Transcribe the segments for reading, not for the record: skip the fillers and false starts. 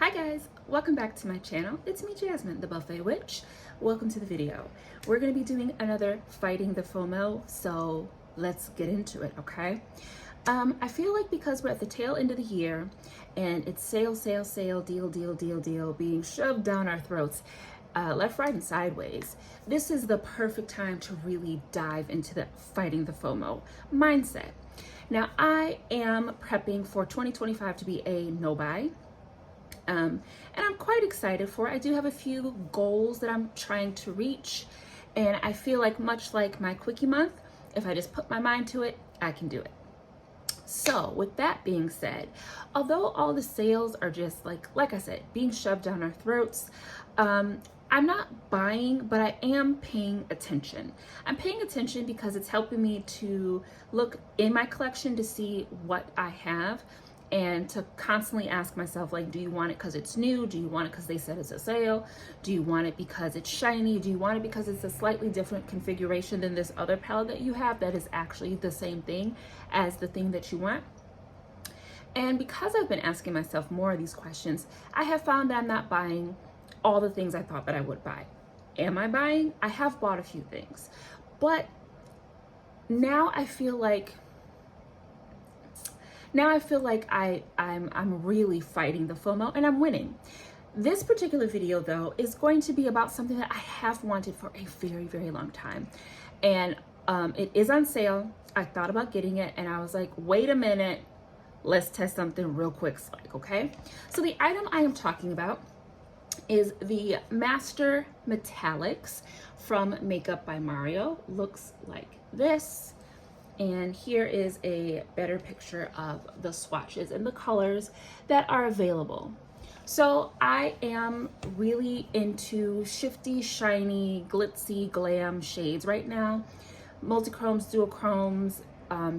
Hi guys, welcome back to my channel. It's me, Jasmine, the Buffet Witch. Welcome to the video. We're going to be doing another Fighting the FOMO, so let's get into it, okay? I feel like because we're at the tail end of the year and it's sale, sale, sale, deal, deal, deal, deal being shoved down our throats, left, right, and sideways, this is the perfect time to really dive into the Fighting the FOMO mindset. Now, I am prepping for 2025 to be a no-buy. And I'm quite excited for it. I do have a few goals that I'm trying to reach, and I feel like much like my quickie month, if I just put my mind to it, I can do it. So with that being said, although all the sales are just like I said, being shoved down our throats, I'm not buying, but I am paying attention. I'm paying attention because it's helping me to look in my collection to see what I have, and to constantly ask myself, like, do you want it because it's new? Do you want it because they said it's a sale? Do you want it because it's shiny? Do you want it because it's a slightly different configuration than this other palette that you have that is actually the same thing as the thing that you want? And because I've been asking myself more of these questions, I have found that I'm not buying all the things I thought that I would buy. Am I buying? I have bought a few things, but now I feel like I'm really fighting the FOMO and I'm winning. This particular video though is going to be about something that I have wanted for a very, very long time. And it is on sale. I thought about getting it and I was like, wait a minute, let's test something real quick, okay? So the item I am talking about is the Master Metallics from Makeup by Mario. Looks like this. And here is a better picture of the swatches and the colors that are available. So I am really into shifty, shiny, glitzy, glam shades right now. Multichromes, duochromes,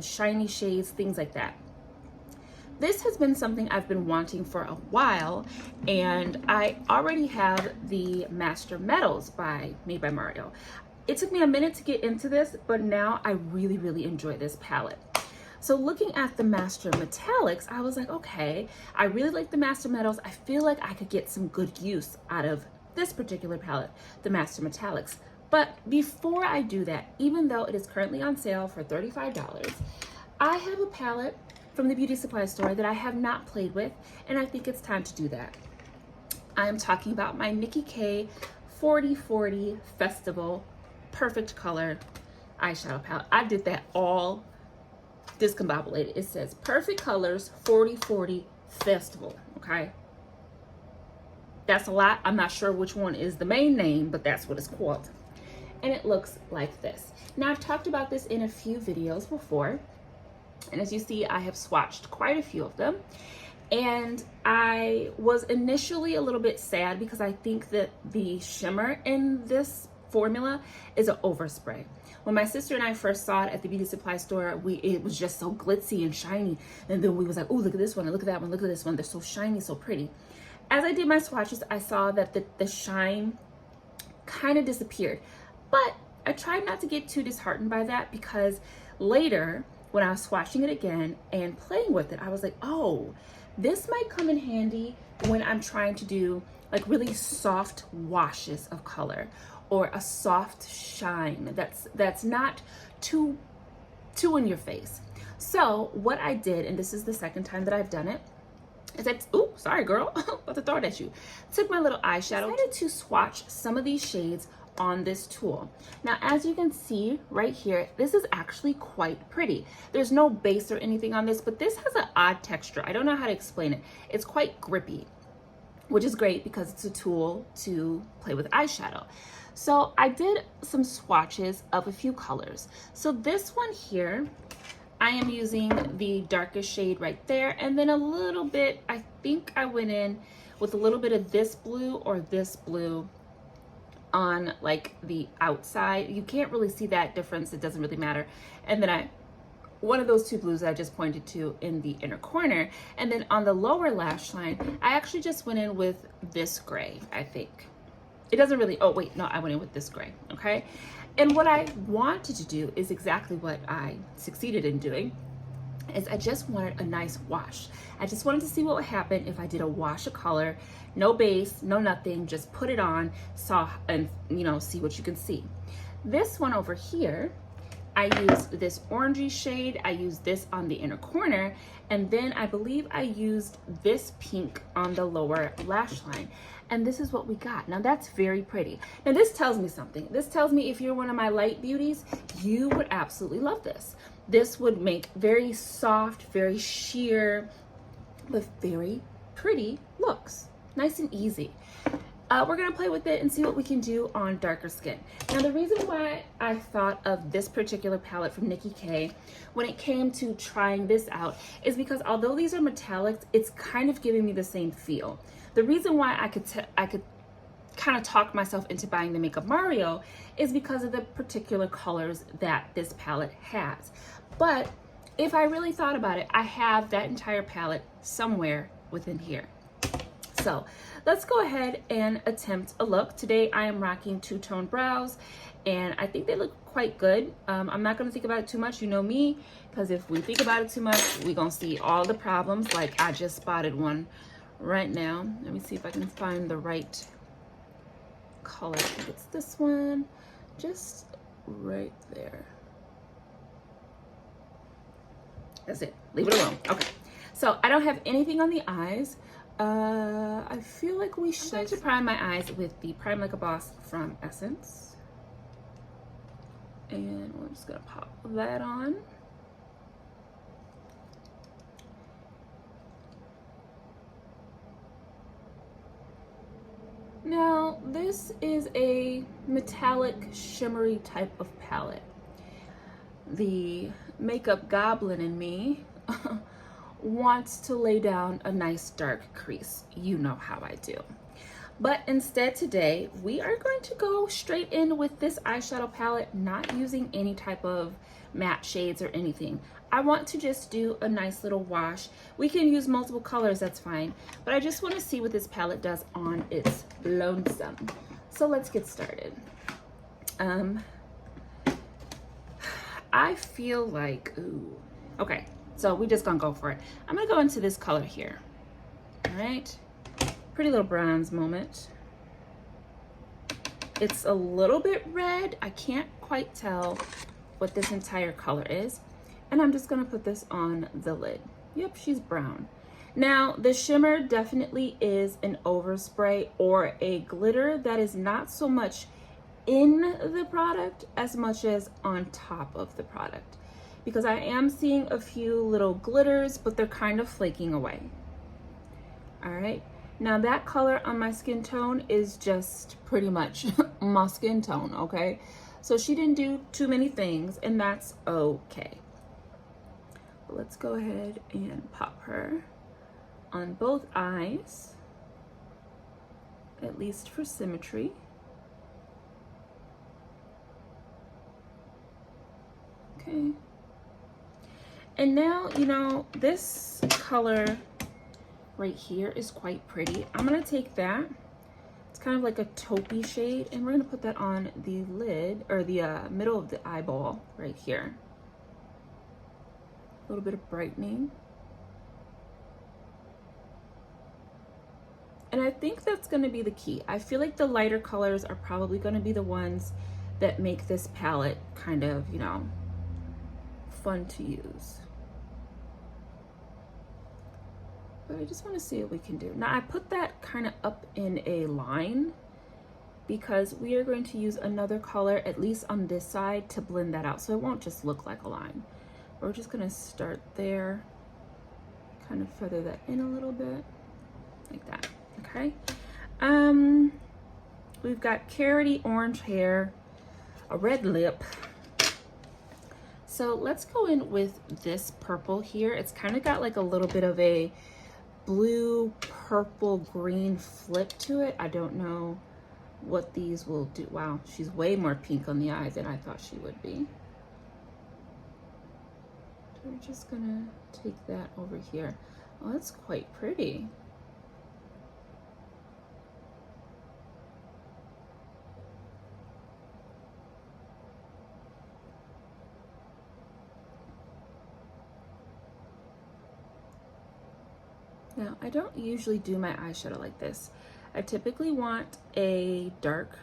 shiny shades, things like that. This has been something I've been wanting for a while, and I already have the Master Metals made by Mario. It took me a minute to get into this, but now I really, really enjoy this palette. So looking at the Master Metallics, I was like, okay, I really like the Master Metals. I feel like I could get some good use out of this particular palette, the Master Metallics. But before I do that, even though it is currently on sale for $35, I have a palette from the beauty supply store that I have not played with, and I think it's time to do that. I am talking about my Nikki K 4040 Festival Perfect Color eyeshadow palette. I did that all discombobulated. It says Perfect Colors 4040 Festival, okay? That's a lot. I'm not sure which one is the main name, but that's what it's called. And it looks like this. Now, I've talked about this in a few videos before, and as you see, I have swatched quite a few of them. And I was initially a little bit sad because I think that the shimmer in this formula is an overspray. When my sister and I first saw it at the beauty supply store, it was just so glitzy and shiny, and then we was like, oh, look at this one, and look at that one, look at this one, they're so shiny, so pretty. As I did my swatches, I saw that the shine kind of disappeared, but I tried not to get too disheartened by that, because later when I was swatching it again and playing with it, I was like, oh, this might come in handy when I'm trying to do like really soft washes of color, or a soft shine that's not too in your face. So what I did, and this is the second time that I've done it, is ooh, sorry girl, about to throw it at you. Took my little eyeshadow, decided to swatch some of these shades on this tool. Now, as you can see right here, this is actually quite pretty. There's no base or anything on this, but this has an odd texture. I don't know how to explain it. It's quite grippy, which is great because it's a tool to play with eyeshadow. So I did some swatches of a few colors. So this one here, I am using the darkest shade right there, and then a little bit, I think I went in with a little bit of this blue or this blue on like the outside. You can't really see that difference, it doesn't really matter. And then one of those two blues I just pointed to in the inner corner. And then on the lower lash line, I actually just went in with this gray, I think. It doesn't really, oh wait, no, I went in with this gray, okay? And what I wanted to do is exactly what I succeeded in doing. is I just wanted a nice wash. I just wanted to see what would happen if I did a wash of color, no base, no nothing, just put it on, saw, and see what you can see. This one over here, I used this orangey shade. I used this on the inner corner, and then I believe I used this pink on the lower lash line. And this is what we got. Now that's very pretty. Now this tells me something. This tells me if you're one of my light beauties, you would absolutely love this. This would make very soft, very sheer, but very pretty looks. Nice and easy. We're gonna play with it and see what we can do on darker skin. Now the reason why I thought of this particular palette from Nikki K when it came to trying this out is because although these are metallics, it's kind of giving me the same feel. The reason why I could kind of talk myself into buying the Makeup Mario is because of the particular colors that this palette has. But if I really thought about it, I have that entire palette somewhere within here. So let's go ahead and attempt a look. Today I am rocking two-tone brows, and I think they look quite good. I'm not gonna think about it too much, you know me, because if we think about it too much, we're gonna see all the problems. Like I just spotted one right now. Let me see if I can find the right color. I think it's this one, just right there. That's it, leave it alone. Okay, so I don't have anything on the eyes. I feel like we should. I'm going to prime my eyes with the Prime Like a Boss from Essence. And we're just gonna pop that on. Now, this is a metallic, shimmery type of palette. The makeup goblin in me wants to lay down a nice dark crease. You know how I do. But instead today, we are going to go straight in with this eyeshadow palette, not using any type of matte shades or anything. I want to just do a nice little wash. We can use multiple colors, that's fine. But I just want to see what this palette does on its lonesome. So let's get started. I feel like, ooh, okay. So we're just gonna go for it. I'm gonna go into this color here. All right, pretty little bronze moment. It's a little bit red. I can't quite tell what this entire color is. And I'm just gonna put this on the lid. Yep, she's brown. Now, the shimmer definitely is an overspray or a glitter that is not so much in the product as much as on top of the product. Because I am seeing a few little glitters, but they're kind of flaking away. All right, now that color on my skin tone is just pretty much my skin tone, okay? So she didn't do too many things, and that's okay. But let's go ahead and pop her on both eyes, at least for symmetry. Okay. And now, you know, this color right here is quite pretty. I'm gonna take that. It's kind of like a taupey shade, and we're gonna put that on the lid, or the middle of the eyeball right here. A little bit of brightening. And I think that's gonna be the key. I feel like the lighter colors are probably gonna be the ones that make this palette kind of, you know, fun to use. But I just want to see what we can do. Now I put that kind of up in a line because we are going to use another color, at least on this side, to blend that out so it won't just look like a line. We're just going to start there, kind of feather that in a little bit, like that, okay? We've got carroty orange hair, a red lip. So let's go in with this purple here. It's kind of got like a little bit of a blue, purple, green flip to it. I don't know what these will do. Wow, she's way more pink on the eye than I thought she would be. So we're just gonna take that over here. Oh, that's quite pretty. Now, I don't usually do my eyeshadow like this. I typically want a dark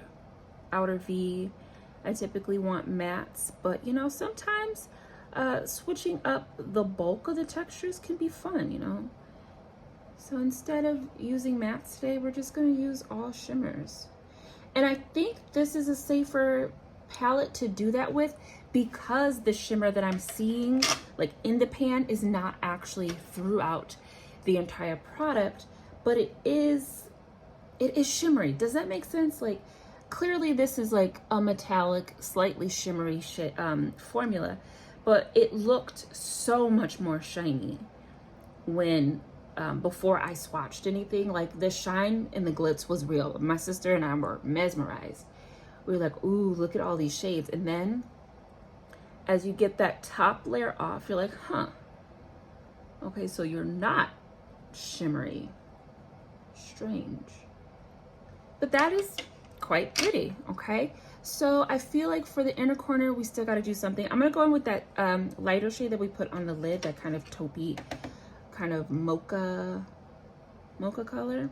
outer V. I typically want mattes, but you know, sometimes switching up the bulk of the textures can be fun, you know. So instead of using mattes today, we're just gonna use all shimmers. And I think this is a safer palette to do that with because the shimmer that I'm seeing like in the pan is not actually throughout the entire product, but it is shimmery. Does that make sense? Like clearly this is like a metallic, slightly shimmery formula, but it looked so much more shiny when before I swatched anything. Like the shine and the glitz was real. My sister and I were mesmerized. We were like, ooh, look at all these shades. And then as you get that top layer off, you're like, huh, okay, so you're not shimmery. Strange. But that is quite pretty, okay? So I feel like for the inner corner, we still gotta do something. I'm gonna go in with that lighter shade that we put on the lid, that kind of taupey, kind of mocha color.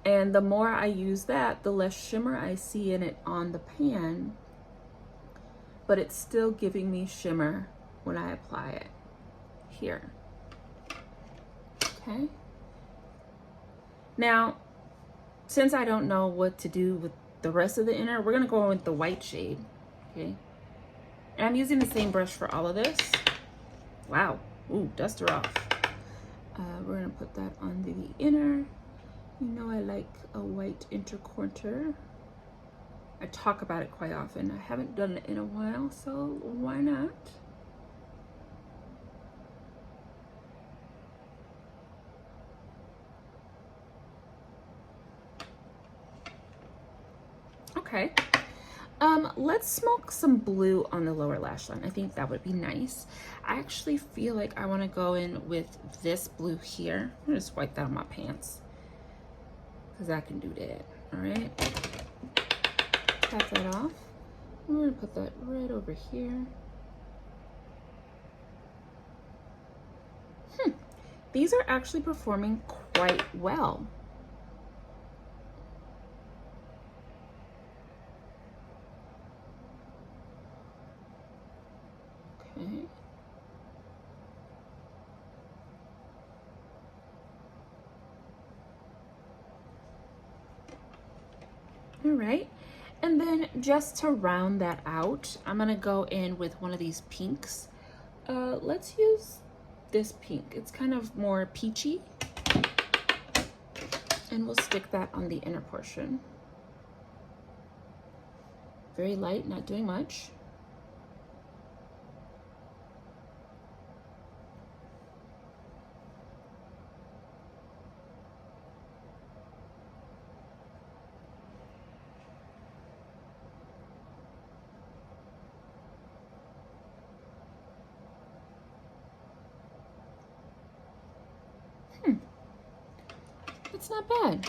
And the more I use that, the less shimmer I see in it on the pan, but it's still giving me shimmer when I apply it here, okay? Now, since I don't know what to do with the rest of the inner, we're gonna go in with the white shade, okay? And I'm using the same brush for all of this. Wow, ooh, dust her off. We're gonna put that on the inner. You know I like a white intercorner. I talk about it quite often. I haven't done it in a while, so why not? Okay. Let's smoke some blue on the lower lash line. I think that would be nice. I actually feel like I want to go in with this blue here. I'm gonna just wipe that on my pants because I can do that. All right. Tap that off. We're gonna put that right over here. These are actually performing quite well. Okay. All right. And then just to round that out, I'm gonna go in with one of these pinks. Let's use this pink. It's kind of more peachy. And we'll stick that on the inner portion. Very light, not doing much. It's not bad.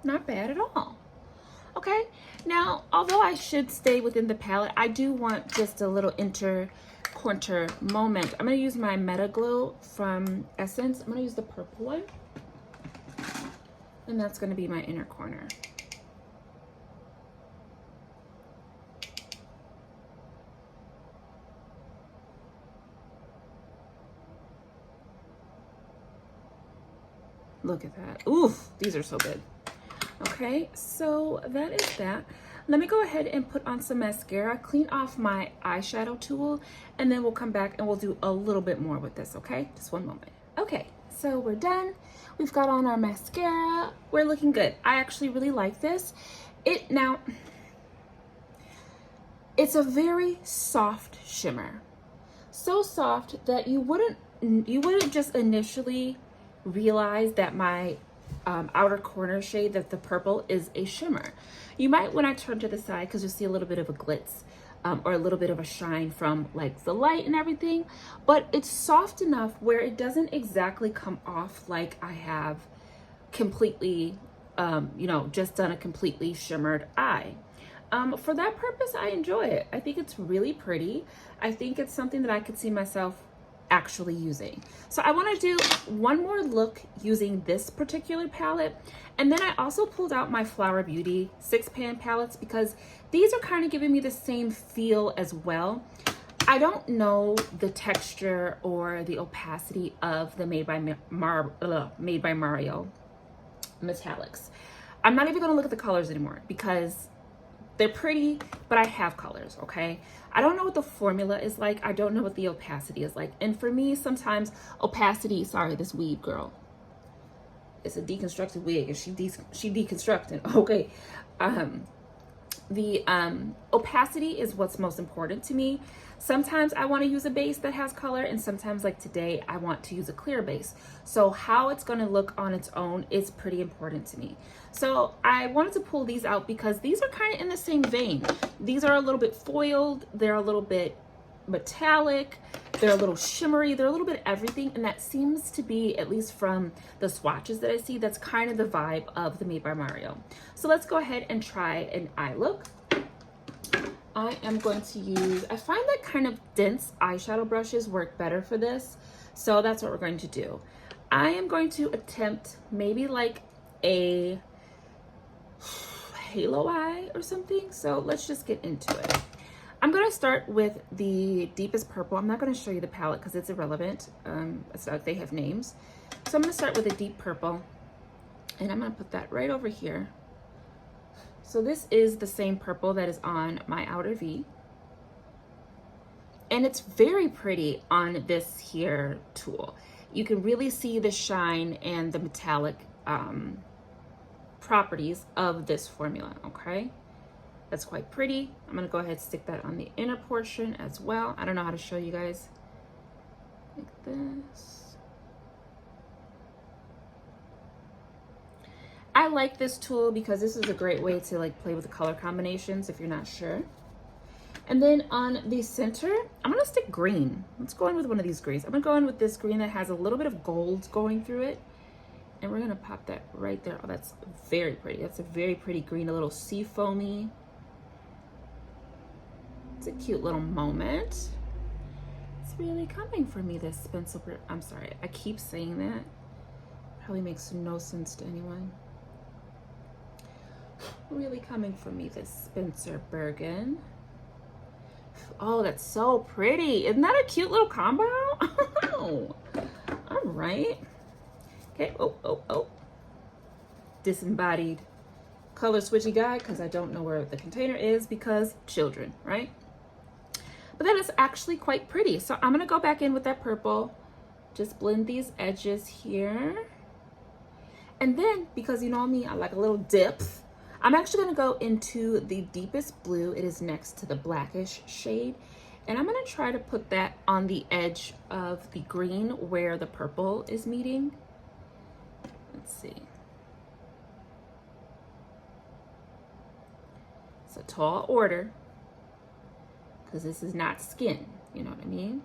Not bad at all. Okay, now, although I should stay within the palette, I do want just a little intercorner moment. I'm gonna use my Meta Glow from Essence. I'm gonna use the purple one. And that's gonna be my inner corner. Look at that. Oof, these are so good. Okay, so that is that. Let me go ahead and put on some mascara, clean off my eyeshadow tool, and then we'll come back and we'll do a little bit more with this, okay? Just one moment. Okay, so we're done. We've got on our mascara. We're looking good. I actually really like this. Now, it's a very soft shimmer. So soft that you wouldn't just initially realize that my outer corner shade, that the purple is a shimmer. You might, when I turn to the side, because you'll see a little bit of a glitz or a little bit of a shine from like the light and everything, but it's soft enough where it doesn't exactly come off like I have completely, you know, just done a completely shimmered eye. For that purpose, I enjoy it. I think it's really pretty. I think it's something that I could see myself actually using. So I want to do one more look using this particular palette. And then I also pulled out my Flower Beauty 6-pan palettes because these are kind of giving me the same feel as well. I don't know the texture or the opacity of the Made by Mario metallics. I'm not even going to look at the colors anymore because they're pretty, but I have colors, okay? I don't know what the formula is like. I don't know what the opacity is like. And for me, sometimes opacity, sorry, this weave girl. It's a deconstructed wig and she deconstructing, okay. The opacity is what's most important to me. Sometimes I want to use a base that has color, and sometimes, like today, I want to use a clear base. So how it's going to look on its own is pretty important to me. So I wanted to pull these out because these are kind of in the same vein. These are a little bit foiled, they're a little bit metallic, they're a little shimmery, they're a little bit everything, and that seems to be, at least from the swatches that I see, that's kind of the vibe of the Made by Mario. So let's go ahead and try an eye look. I am going to use, I find that kind of dense eyeshadow brushes work better for this, so that's what we're going to do. I am going to attempt maybe like a halo eye or something, so let's just get into it. I'm going to start with the deepest purple. I'm not going to show you the palette because it's irrelevant. It's not, they have names. So I'm going to start with a deep purple, and I'm going to put that right over here. So this is the same purple that is on my outer V. And it's very pretty on this here tool. You can really see the shine and the metallic properties of this formula, okay? That's quite pretty. I'm gonna go ahead and stick that on the inner portion as well. I don't know how to show you guys. Like this. I like this tool because this is a great way to like play with the color combinations if you're not sure. And then on the center, I'm gonna stick green. Let's go in with one of these greens. I'm gonna go in with this green that has a little bit of gold going through it. And we're gonna pop that right there. Oh, that's very pretty. That's a very pretty green, a little sea foamy. It's a cute little moment. It's really coming for me, this Spencer. I'm sorry, I keep saying that. Probably makes no sense to anyone. Really coming for me, this Spencer Bergen. Oh, that's so pretty. Isn't that a cute little combo? Oh, all right. Okay, oh. Disembodied color switchy guy, because I don't know where the container is because children, right? But that is actually quite pretty. So I'm gonna go back in with that purple, just blend these edges here. And then, because you know me, I like a little depth, I'm actually gonna go into the deepest blue. It is next to the blackish shade. And I'm gonna try to put that on the edge of the green where the purple is meeting. Let's see. It's a tall order because this is not skin, you know what I mean?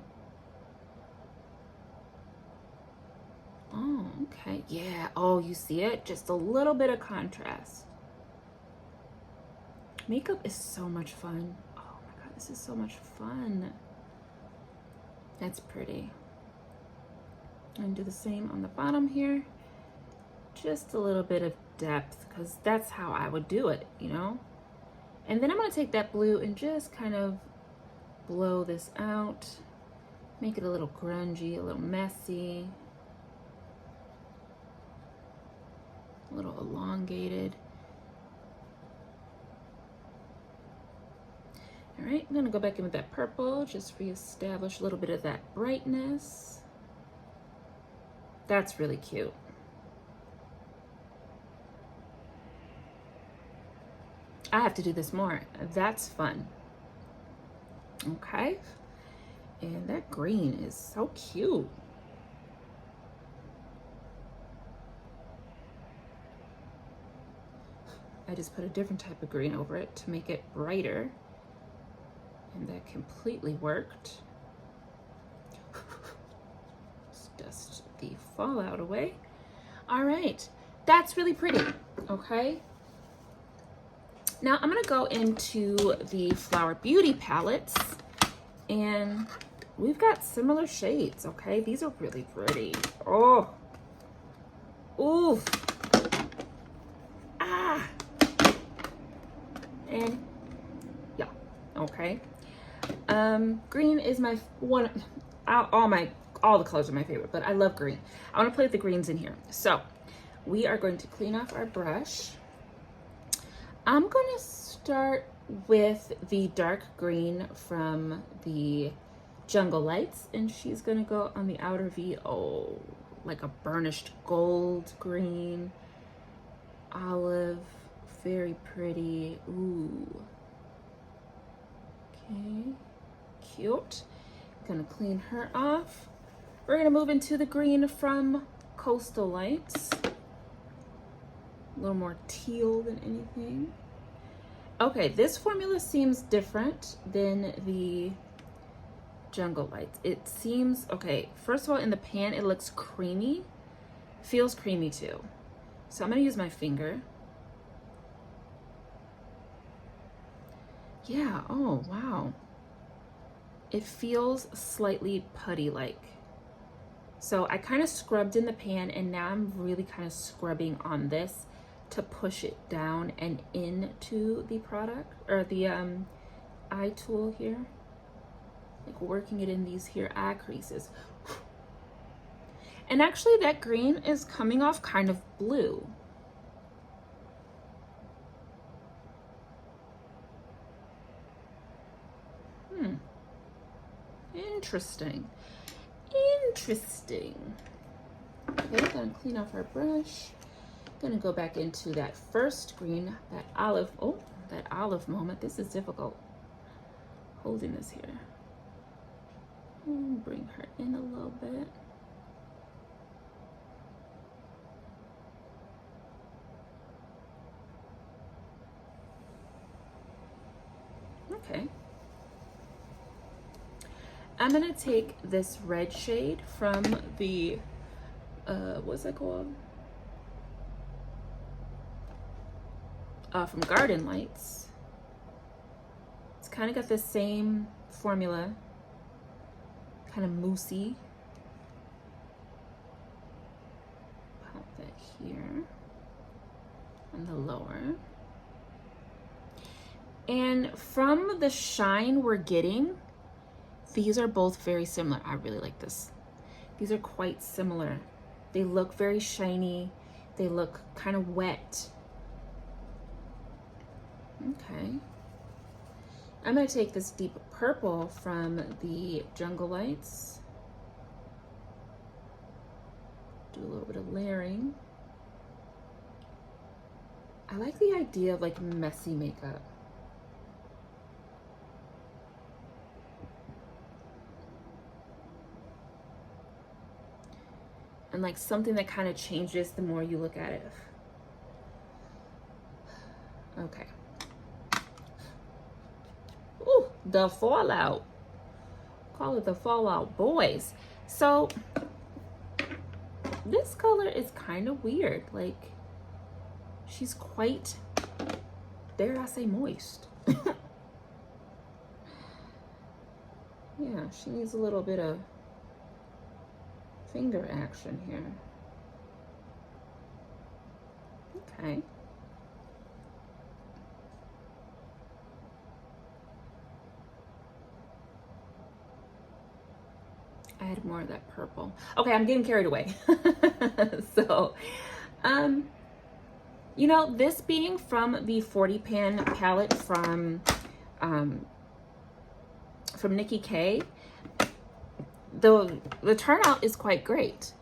Oh, okay, yeah. Oh, you see it? Just a little bit of contrast. Makeup is so much fun. Oh my God, this is so much fun. That's pretty. And do the same on the bottom here. Just a little bit of depth because that's how I would do it, you know? And then I'm gonna take that blue and just kind of blow this out. Make it a little grungy, a little messy. A little elongated. All right, I'm gonna go back in with that purple, just reestablish a little bit of that brightness. That's really cute. I have to do this more. That's fun. Okay. And that green is so cute. I just put a different type of green over it to make it brighter. And that completely worked. Let's dust the fallout away. All right, that's really pretty, okay? Now I'm gonna go into the Flower Beauty palettes and we've got similar shades, okay? These are really pretty. Oh. Ooh. Ah. And yeah, okay. Green is my one, all the colors are my favorite, but I love green. I want to play with the greens in here. So we are going to clean off our brush. I'm going to start with the dark green from the Jungle Lights, and she's going to go on the outer V. Oh, like a burnished gold green, olive, very pretty. Ooh. Okay, cute. Gonna clean her off. We're gonna move into the green from Coastal Lights. A little more teal than anything. Okay, this formula seems different than the Jungle Lights. It seems, okay, first of all, in the pan, it looks creamy. Feels creamy too. So I'm gonna use my finger. Yeah, oh, wow. It feels slightly putty-like. So I kind of scrubbed in the pan, and now I'm really kind of scrubbing on this to push it down and into the product, or the eye tool here. Like working it in these here eye creases. And actually that green is coming off kind of blue. Interesting. Interesting. Okay, gonna clean off our brush. Gonna go back into that first green, that olive. Oh, that olive moment. This is difficult. Holding this here. And bring her in a little bit. Okay. I'm gonna take this red shade from the, what's that called? From Garden Lights. It's kind of got the same formula, kind of moussey. Pop that here on the lower. And from the shine we're getting, these are both very similar. I really like this. These are quite similar. They look very shiny. They look kind of wet. Okay. I'm gonna take this deep purple from the Jungle Lights. Do a little bit of layering. I like the idea of like messy makeup. And like something that kind of changes the more you look at it. Okay. Ooh, the fallout. Call it the fallout boys. So this color is kind of weird. Like she's quite, dare I say, moist. Yeah, she needs a little bit of finger action here. Okay. Add more of that purple. Okay, I'm getting carried away. So, you know, this being from the 40 pan palette from Nikki K, the turnout is quite great.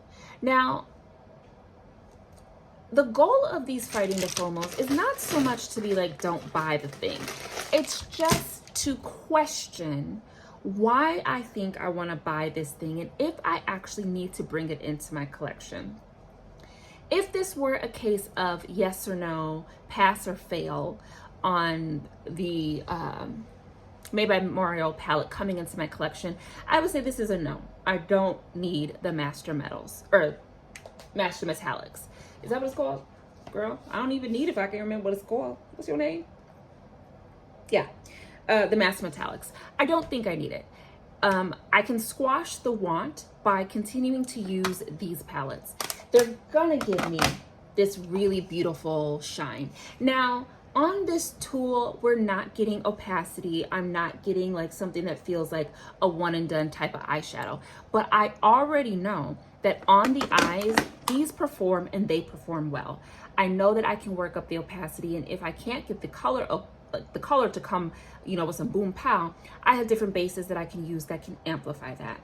Now, the goal of these Fighting the FOMOs is not so much to be like, don't buy the thing. It's just to question why I think I want to buy this thing and if I actually need to bring it into my collection. If this were a case of yes or no, pass or fail on the Made by Mario palette coming into my collection, I would say this is a no. I don't need the Master Metals or Master Metallics. Is that what it's called? Girl, I don't even need it if I can remember what it's called. What's your name? Yeah, the Master Metallics. I don't think I need it. I can squash the want by continuing to use these palettes. They're gonna give me this really beautiful shine. Now, on this tool, we're not getting opacity. I'm not getting like something that feels like a one and done type of eyeshadow. But I already know that on the eyes, these perform and they perform well. I know that I can work up the opacity, and if I can't get the color to come, you know, with some boom pow, I have different bases that I can use that can amplify that.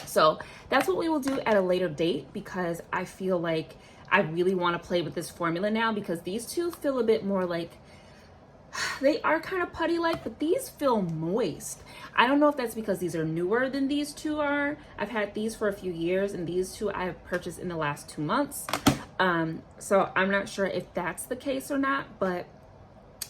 So that's what we will do at a later date, because I feel like I really want to play with this formula now, because these two feel a bit more like, they are kind of putty-like, but these feel moist. I don't know if that's because these are newer than these two are. I've had these for a few years, and these two I have purchased in the last 2 months. So I'm not sure if that's the case or not, but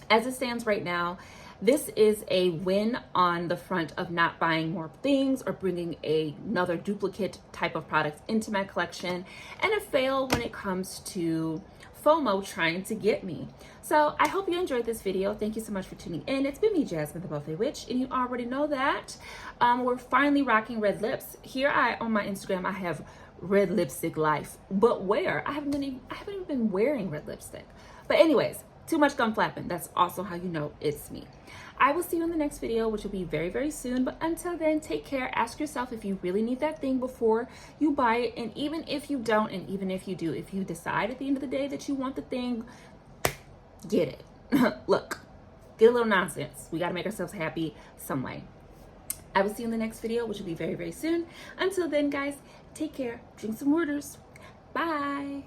as it stands right now, this is a win on the front of not buying more things or bringing another duplicate type of product into my collection, and a fail when it comes to FOMO trying to get me. So I hope you enjoyed this video. Thank you so much for tuning in. It's been me, Jasmine the Buffet Witch, and you already know that we're finally rocking red lips. Here on my Instagram, I have red lipstick life, but where? I haven't even been wearing red lipstick. But anyways, too much gum flapping. That's also how you know it's me. I will see you in the next video, which will be very, very soon. But until then, take care. Ask yourself if you really need that thing before you buy it. And even if you don't, and even if you do, if you decide at the end of the day that you want the thing, get it. Look, get a little nonsense. We got to make ourselves happy some way. I will see you in the next video, which will be very, very soon. Until then, guys, take care. Drink some waters. Bye.